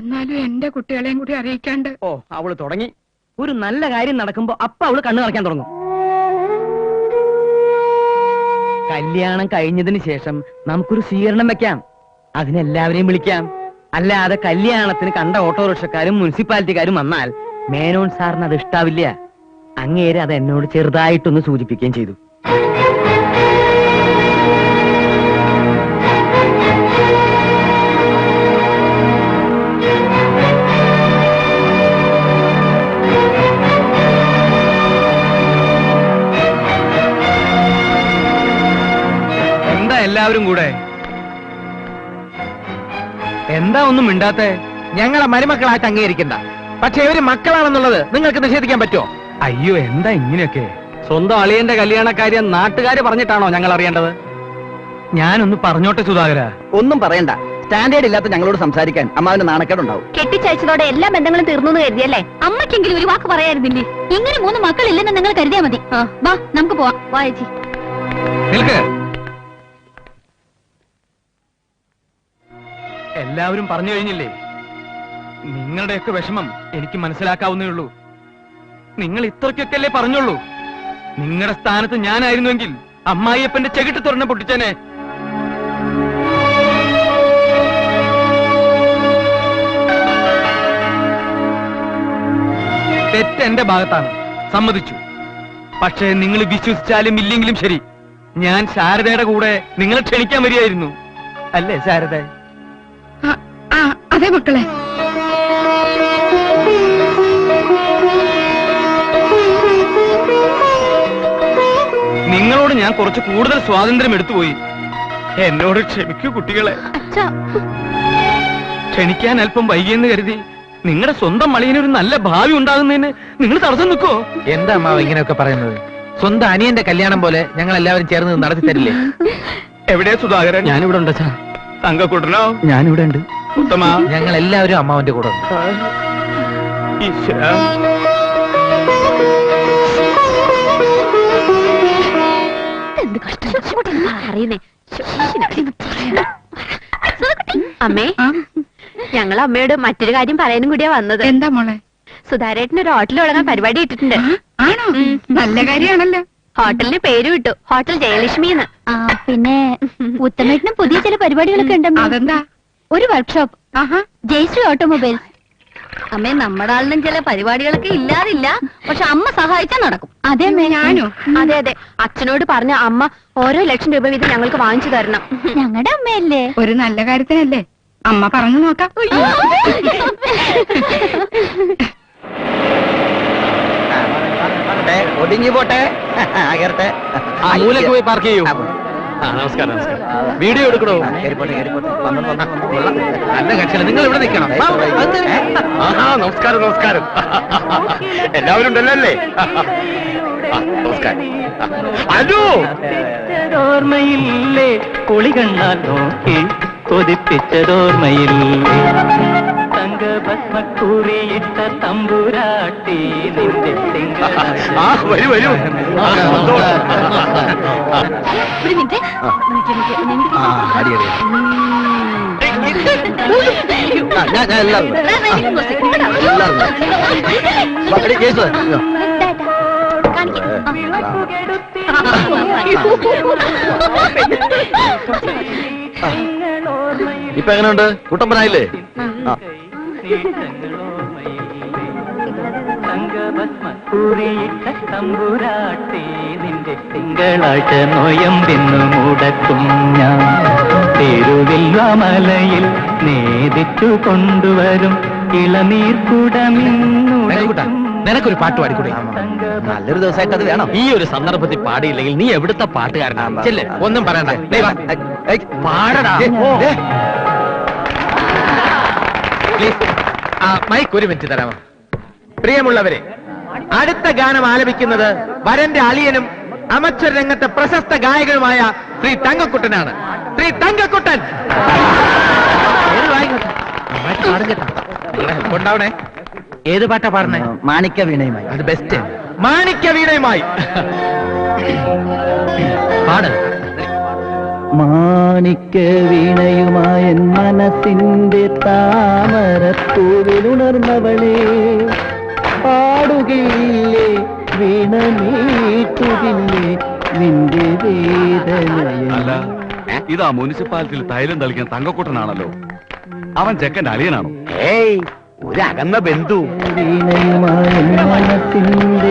എന്നാലും എന്റെ കുട്ടികളെയും കൂടി അറിയിക്കാണ്ട്. ഓ, അവള് തുടങ്ങി. ഒരു നല്ല കാര്യം നടക്കുമ്പോ അപ്പ അവള് കണ്ണു നിറയ്ക്കാൻ തുടങ്ങും. കല്യാണം കഴിഞ്ഞതിന് ശേഷം നമുക്കൊരു സ്വീകരണം വെക്കാം. അതിനെല്ലാവരെയും വിളിക്കാം. അല്ലാതെ കല്യാണത്തിന് കണ്ട ഓട്ടോറിക്ഷക്കാരും മുനിസിപ്പാലിറ്റിക്കാരും വന്നാൽ മേനോൻ സാറിന് അത് ഇഷ്ടാവില്ല. അങ്ങേര് അത് എന്നോട് ചെറുതായിട്ടൊന്ന് സൂചിപ്പിക്കുകയും ചെയ്തു. എന്താ എല്ലാവരും കൂടെ? എന്താ ഒന്നും മിണ്ടാത്തെ? ഞങ്ങളെ മരുമക്കളായിട്ട് അംഗീകരിക്കണ്ട. പക്ഷെ ഇവര് മക്കളാണെന്നുള്ളത് നിങ്ങൾക്ക് നിഷേധിക്കാൻ പറ്റുമോ? അയ്യോ, എന്താ ഇങ്ങനെയൊക്കെ? സ്വന്തം അളിയന്റെ കല്യാണക്കാര്യം നാട്ടുകാര് പറഞ്ഞിട്ടാണോ ഞങ്ങൾ അറിയേണ്ടത്? ഞാനൊന്ന് പറഞ്ഞോട്ടെ സുധാകര. ഒന്നും പറയണ്ട. സ്റ്റാൻഡേർഡ് ഇല്ലാത്ത ഞങ്ങളോട് സംസാരിക്കാൻ അമ്മാവിന്റെ നാണക്കേടുണ്ടാവും. കെട്ടിച്ചയച്ചതോടെ എല്ലാ ബന്ധങ്ങളും തീർന്നു എന്ന് കരുതിയല്ലേ? അമ്മയ്ക്കെങ്കിലും ഒരു വാക്ക് പറയായിരുന്നില്ലേ? ഇങ്ങനെ 3 മക്കളില്ലെന്ന് നിങ്ങൾ കരുതിയാ മതി. വാ, നമുക്ക് പോവാം. വാ ചേച്ചി. നിൽക്ക്. എല്ലാവരും പറഞ്ഞു കഴിഞ്ഞില്ലേ? നിങ്ങളുടെയൊക്കെ വിഷമം എനിക്ക് മനസ്സിലാക്കാവുന്നേ ഉള്ളൂ. നിങ്ങൾ ഇത്രയ്ക്കൊക്കെയല്ലേ പറഞ്ഞുള്ളൂ. നിങ്ങളുടെ സ്ഥാനത്ത് ഞാനായിരുന്നുവെങ്കിൽ അമ്മായിയപ്പന്റെ ചെകിട്ട് തുറന്ന് പൊട്ടിച്ചേനെ. തെറ്റ് എന്റെ ഭാഗത്താണ്, സമ്മതിച്ചു. പക്ഷേ നിങ്ങൾ വിശ്വസിച്ചാലും ഇല്ലെങ്കിലും ശരി, ഞാൻ ശാരദയുടെ കൂടെ നിങ്ങളെ ക്ഷണിക്കാൻ വരികയായിരുന്നു. അല്ലേ ശാരദ? അതെ മക്കളെ. നിങ്ങളോട് ഞാൻ കുറച്ച് കൂടുതൽ സ്വാതന്ത്ര്യം എടുത്തുപോയി. എന്നോട് ക്ഷമിക്കൂ കുട്ടികളെ. ക്ഷണിക്കാൻ അല്പം വൈകിയെന്ന് കരുതി നിങ്ങളുടെ സ്വന്തം മളിയനൊരു നല്ല ഭാവി ഉണ്ടാകുന്നതിന് നിങ്ങൾ തടസ്സം നിൽക്കോ? എന്താ അമ്മാവ് ഇങ്ങനെയൊക്കെ പറയുന്നത്? സ്വന്തം അനിയന്റെ കല്യാണം പോലെ ഞങ്ങൾ എല്ലാവരും ചേർന്ന് നടത്തി തരില്ലേ? എവിടെ സുധാകരൻ? ഞാനിവിടെ ഉണ്ട്. തങ്കക്കൂട്ടനോ? ഞാനിവിടെ ഉണ്ട്. ഉത്തമ? ഞങ്ങൾ എല്ലാവരും അമ്മാവന്റെ കൂടെ ഉണ്ട്. ഈശ്വരാ. അമ്മേ, ഞങ്ങൾ അമ്മയോട് മറ്റൊരു കാര്യം പറയാനും കൂടിയാ വന്നത്. എന്താ മോളെ? സുധാരേട്ടന് ഒരു ഹോട്ടൽ തുടങ്ങാൻ പരിപാടി ഇട്ടിട്ടുണ്ട്. ആണോ? നല്ല കാര്യമാണല്ലോ. ഹോട്ടലിന് പേര് വിട്ടു, ഹോട്ടൽ ജയലക്ഷ്മി എന്ന്. പിന്നെ ഉത്തമേട്ടനും പുതിയ ചില പരിപാടികളൊക്കെ ഉണ്ടോ? അതെന്താ? ഒരു വർക്ക്ഷോപ്പ്. ജയശ്രീ ഓട്ടോമൊബൈൽസ്. അമ്മേ, നമ്മുടെ ആളിനും ചില പരിപാടികളൊക്കെ ഇല്ലാതില്ല. പക്ഷെ അമ്മ സഹായിച്ചാൽ നടക്കും. അതെ അമ്മേ. ഞാനോ? അതെ അതെ. അച്ഛനോട് പറഞ്ഞ അമ്മ ഓരോ ലക്ഷം രൂപ വീതം ഞങ്ങൾക്ക് വാങ്ങിച്ചു തരണം. ഞങ്ങളുടെ അമ്മയല്ലേ? ഒരു നല്ല കാര്യത്തിനല്ലേ? അമ്മ പറഞ്ഞു നോക്കാം. ഒടിഞ്ഞു പോട്ടെ. മൂലക്ക് പോയി പാർക്ക് ചെയ്യൂ. നമസ്കാരം. നമസ്കാരം. വീഡിയോ എടുക്കണോ? നല്ല കക്ഷിയില്ല, നിങ്ങൾ ഇവിടെ നിൽക്കണം. നമസ്കാരം. നമസ്കാരം. എല്ലാവരും ഉണ്ടല്ലോ അല്ലേ? നമസ്കാരം. അതോ ഓർമ്മയില്ലേ? കുളി കണ്ണാൽ നോക്കി കൊതിപ്പിച്ചതോർമ്മയില്ലേ? തങ്കഭസ്മക്കൂറിയിട്ട തമ്പുരാട്ടി നിന്റെ വരൂ വരൂ. ഇപ്പൊ എങ്ങനെയുണ്ട്? കുട്ടപ്പനായില്ലേ? തങ്കഭസ്മക്കൂറിയിട്ട തമ്പുരാട്ടി നിന്റെ തിങ്കളാഴ്ച നോയമ്പെന്നു മുടക്കും ഞാൻ. തിരുവില്വാമലയിൽ നേദിച്ചു കൊണ്ടുവരും ഇളനീർക്കുടമിന്നുടക്കും. നിനക്കൊരു പാട്ട് പാടിക്കൂടെ? നല്ലൊരു ദിവസമായിട്ട് അത് വേണം. ഈ ഒരു സന്ദർഭത്തിൽ പാടിയില്ലെങ്കിൽ നീ എവിടുത്തെ പാട്ടുകാരനാണ്? ചെല്ലേ, ഒന്നും പറയണ്ട. പാടടാ. മൈക്ക് ഒരു മിനിറ്റ് തരാമോ? പ്രിയമുള്ളവരെ, അടുത്ത ഗാനം ആലപിക്കുന്നത് വരന്റെ അളിയനും അമച്ചർ രംഗത്തെ പ്രശസ്ത ഗായകനുമായ ശ്രീ തങ്കക്കുട്ടനാണ്. ശ്രീ തങ്കക്കുട്ടൻ കൊണ്ടാവണേ. ഏത് പാട്ടാ പാടണേ? മാണിക്യ വീണയുമായി. അത് ബെസ്റ്റ്. മാണിക്യ വീണയുമായി പാട്. മാണിക്യ വീണയുമായ മനസ്സിന്റെ താമരപ്പൂവിലുണർന്നവളെ പാടുകയില്ലേ വീണ മീട്ടുകില്ലേ നിന്റെ അല്ല വേദന ഇതാ മുനിസിപ്പാലിറ്റിയിൽ തൈലം തളിക്കാൻ തങ്കക്കുട്ടനാണല്ലോ. അവൻ ചെക്കന്റെ അളിയനാണോ? ഏയ് ഒരു അകന്ന ബന്ധു. വീണയുമായ മനസ്സിന്റെ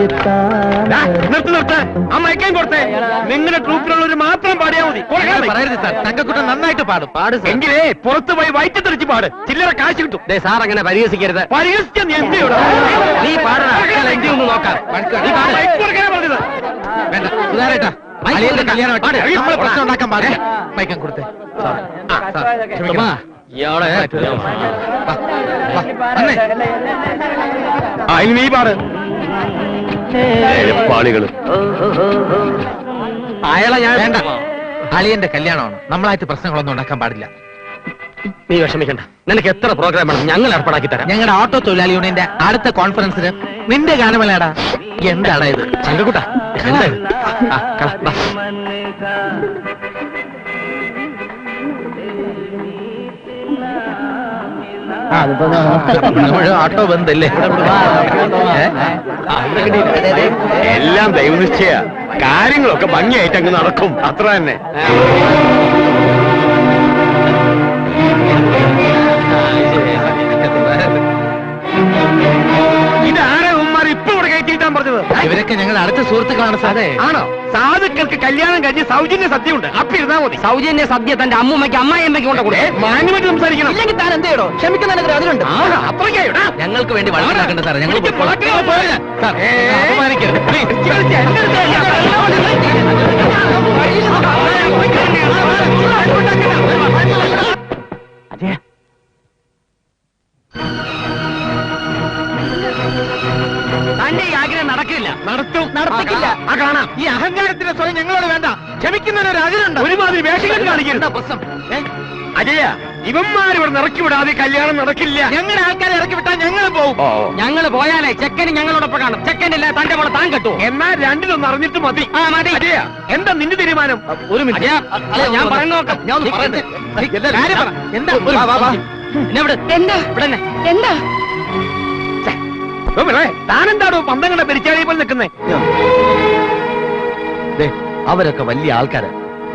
നിർത്ത് ആ മയക്കാൻ കൊടുത്തേ. നിങ്ങളുടെ ട്രൂപ്പിലുള്ളവർ മാത്രം പാടിയാ മതി. പറയരുത് സാർ, തങ്കക്കുട്ടൻ നന്നായിട്ട് പാടും. എങ്കിലേ പുറത്ത് പോയി വയറ്റി തെറിച്ച് പാട്, ചില്ലറ കാശ് കിട്ടും. സാർ അങ്ങനെ പരിഹസിക്കരുത്. പരിഹസിച്ച നീ എന്ത് ചെയ്യണം? നീ പാടണം, എന്റെ ഒന്ന് നോക്കാം. വേണ്ട സുധാരേട്ടാ, അളിയന്റെ കല്യാണം നമ്മൾ പ്രശ്നം ഉണ്ടാക്കാൻ പാടില്ല. മയക്കാൻ കൊടുത്തേ. ഇയാളെ ഇനി നീ പാട്. പാളികള് അയാളെ ഞാൻ വേണ്ട, അളിയന്റെ കല്യാണമാണ്, നമ്മളായിട്ട് പ്രശ്നങ്ങളൊന്നും ഉണ്ടാക്കാൻ പാടില്ല. നീ വിഷമിക്കണ്ട. നിനക്ക് എത്ര പ്രോഗ്രാം വേണം ഞങ്ങൾ ഏർപ്പാടാക്കി തരാം. ഞങ്ങളുടെ ഓട്ടോ തൊഴിലാളി യൂണിയന്റെ അടുത്ത കോൺഫറൻസിന് നിന്റെ ഗാനമേളടാ. എന്താണ് ഇത്? ചങ്കക്കുട്ട എന്താ ഇത്? ആ, കള, വാ. ഓട്ടോ ബന്ധല്ലേ? എല്ലാം ദൈവനിശ്ചയ. കാര്യങ്ങളൊക്കെ ഭംഗിയായിട്ട് അങ്ങ് നടക്കും, അത്ര തന്നെ. ഇതാരെ ഉമ്മാർ ഇപ്പൊ ഇവിടെ കയറ്റിയിട്ടാൻ പറഞ്ഞത്? ഇവരൊക്കെ ഞങ്ങളുടെ അടുത്ത സുഹൃത്തുക്കളാണ് സാറേ. ആണോ? സാധുക്കൾക്ക് കല്യാണം കഴിഞ്ഞ് സൗജന്യ സദ്യ ഉണ്ട്, അപ്പൊ ഇരുന്നാ മതി. സൗജന്യ സദ്യ തന്റെ അമ്മൂമ്മയ്ക്ക് അമ്മായിയമ്മയ്ക്ക് കൊണ്ട് കൊടുക്കും. മാന്യമായിട്ട് സംസാരിക്കണം. ഇല്ലെങ്കിൽ താൻ എന്ത് ചെയ്യണോ? ക്ഷമിക്കുന്നതിനൊക്കെ അതിലുണ്ട്. അത്രയ്ക്കായിടാ. ഞങ്ങൾക്ക് വേണ്ടി വളർന്നാക്കണ്ട സാറേ. ഞങ്ങൾ അപമാനിക്കരുത്. തന്റെ ഈ ആഗ്രഹം നടക്കില്ല. നടത്തിക്കില്ല. ആ കാണാം. ഈ അഹങ്കാരത്തിന്റെ സ്വയം ഞങ്ങളോട് വേണ്ട. ക്ഷമിക്കുന്നതിനൊരു അതിരുണ്ട്. ഒരുമാതിരി വേഷങ്ങൾ കാണിക്കരുത്. പ്രശ്നം അജയ, ഇവന്മാരിവിടെ ഇറക്കി വിടാതെ കല്യാണം നടക്കില്ല. ഞങ്ങളുടെ ആൾക്കാരെ ഇറക്കി വിട്ടാൽ ഞങ്ങൾ പോകും. ഞങ്ങൾ പോയാലേ ചെക്കന് ഞങ്ങളോടൊപ്പം കാണും. ചെക്കനില്ല തന്റെ പോലെ താൻ കെട്ടു. എന്നാൽ രണ്ടിലൊന്ന് അറിഞ്ഞിട്ട് മതി. ആ മതി. അജയ, എന്താ നിന്റെ തീരുമാനം? ഒരു മിനിറ്റ്. ഞാൻ പറയുന്ന നോക്കാം. കാര്യം പറ. എന്താ? എന്താ എന്താ താനെന്താടോ പന്തങ്ങളുടെ പെരിച്ചാഴിയെ പോലെ നിൽക്കുന്നേ? അവരൊക്കെ വലിയ ആൾക്കാര്.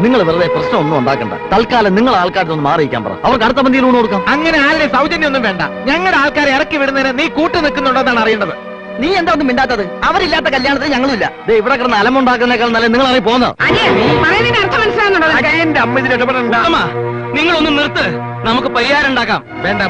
നിങ്ങൾ വെറുതെ പ്രശ്നമൊന്നും ഉണ്ടാക്കണ്ട. തൽക്കാലം നിങ്ങൾ ആൾക്കാരൊന്ന് മാറിയിക്കാൻ പറ. അവർക്ക് അടുത്ത പന്തിയിൽ ഊണ് കൊടുക്കാം. അങ്ങനെ ആരുടെ സൗജന്യം ഒന്നും വേണ്ട. ഞങ്ങളുടെ ആൾക്കാരെ ഇറക്കി വിടുന്നതിന് നീ കൂട്ടു നിൽക്കുന്നുണ്ടോന്നാണ് അറിയേണ്ടത്. നീ എന്താ ഒന്നും മിണ്ടാത്തത്? അവരില്ലാത്ത കല്യാണത്തിന് ഞങ്ങളുമില്ല. ഇവിടെ കിടന്ന് അലമുണ്ടാക്കുന്നേക്കാൾ നല്ല നിങ്ങൾ അറിയി പോന്നോ? പറയുന്നതിന് അർത്ഥം മനസ്സിലാകുന്നുണ്ടോ? എന്റെ അമ്മ ഇതിൽ ഇടപെടണ്ട. നിങ്ങളൊന്ന് നിർത്ത്. നമുക്ക് പരിഹാരം ഉണ്ടാക്കാം. വേണ്ട,